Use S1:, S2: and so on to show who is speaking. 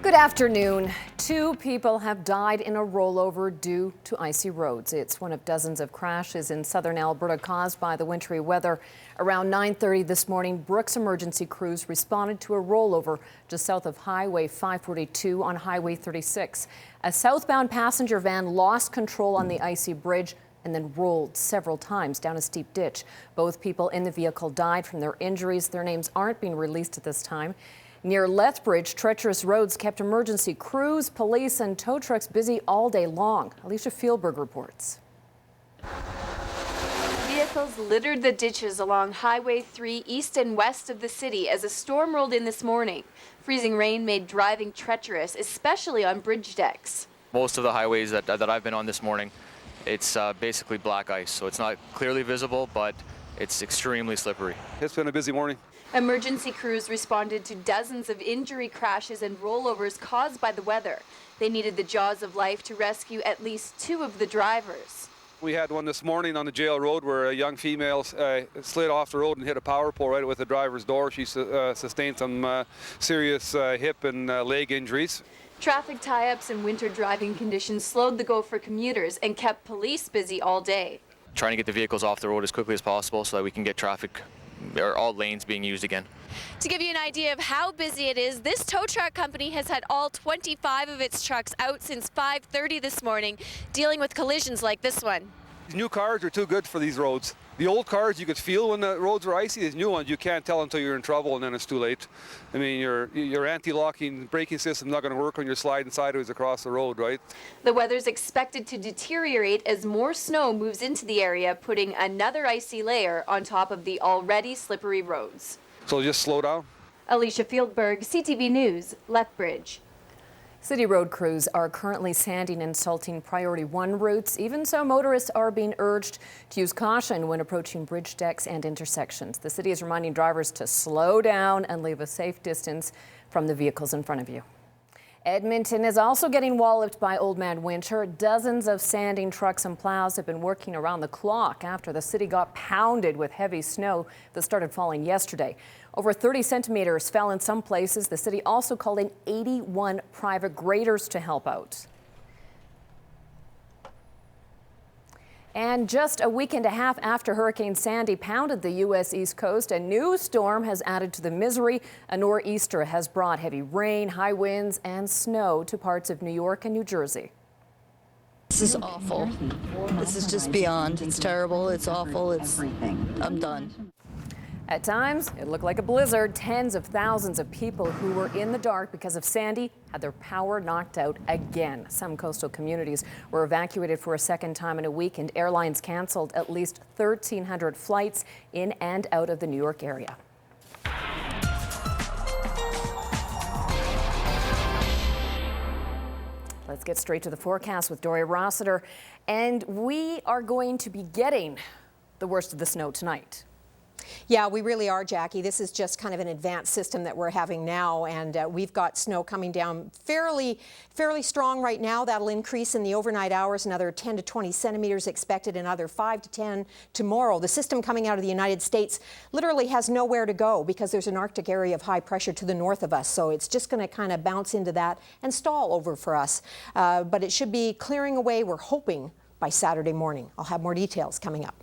S1: Good afternoon. 2 people have died in a rollover due to icy roads. It's one of dozens of crashes in southern Alberta caused by the wintry weather. Around 9:30 this morning, Brooks emergency crews responded to a rollover just south of Highway 542 on Highway 36. A southbound passenger van lost control on the icy bridge and then rolled several times down a steep ditch. Both people in the vehicle died from their injuries. Their names aren't being released at this time. Near Lethbridge, treacherous roads kept emergency crews, police, and tow trucks busy all day long. Alicia Fieldberg reports.
S2: Vehicles littered the ditches along Highway 3 east and west of the city as a storm rolled in this morning. Freezing rain made driving treacherous, especially on bridge decks.
S3: Most of the highways that I've been on this morning, it's basically black ice, so it's not clearly visible, but it's extremely slippery.
S4: It's been a busy morning.
S2: Emergency crews responded to dozens of injury crashes and rollovers caused by the weather. They needed the jaws of life to rescue at least 2 of the drivers.
S4: We had one this morning on the jail road where a young female slid off the road and hit a power pole right with the driver's door. She sustained some serious hip and leg injuries.
S2: Traffic tie-ups and winter driving conditions slowed the go for commuters and kept police busy all day.
S3: Trying to get the vehicles off the road as quickly as possible so that we can get traffic or all lanes being used again.
S2: To give you an idea of how busy it is, this tow truck company has had all 25 of its trucks out since 5:30 this morning, dealing with collisions like this one.
S4: These new cars are too good for these roads. The old cars you could feel when the roads were icy. These new ones you can't tell until you're in trouble and then it's too late. I mean, your anti-locking braking system's not going to work when you're sliding sideways across the road, right?
S2: The weather's expected to deteriorate as more snow moves into the area, putting another icy layer on top of the already slippery roads.
S4: So just slow down.
S2: Alicia Fieldberg, CTV News, Lethbridge.
S1: City road crews are currently sanding and salting Priority 1 routes. Even so, motorists are being urged to use caution when approaching bridge decks and intersections. The city is reminding drivers to slow down and leave a safe distance from the vehicles in front of you. Edmonton is also getting walloped by Old Man Winter. Dozens of sanding trucks and plows have been working around the clock after the city got pounded with heavy snow that started falling yesterday. Over 30 centimeters fell in some places. The city also called in 81 private graders to help out. And just a week and a half after Hurricane Sandy pounded the U.S. East Coast, a new storm has added to the misery. A nor'easter has brought heavy rain, high winds, and snow to parts of New York and New Jersey.
S5: This is awful. This is just beyond. It's terrible. It's awful. I'm done.
S1: At times, it looked like a blizzard. Tens of thousands of people who were in the dark because of Sandy had their power knocked out again. Some coastal communities were evacuated for a second time in a week, and airlines canceled at least 1,300 flights in and out of the New York area. Let's get straight to the forecast with Doria Rossiter. And we are going to be getting the worst of the snow tonight.
S6: Yeah, we really are, Jackie. This is just kind of an advanced system that we're having now, and we've got snow coming down fairly strong right now. That'll increase in the overnight hours, another 10 to 20 centimeters expected, another 5 to 10 tomorrow. The system coming out of the United States literally has nowhere to go because there's an Arctic area of high pressure to the north of us, so it's just going to kind of bounce into that and stall over for us. But it should be clearing away, we're hoping, by Saturday morning. I'll have more details coming up.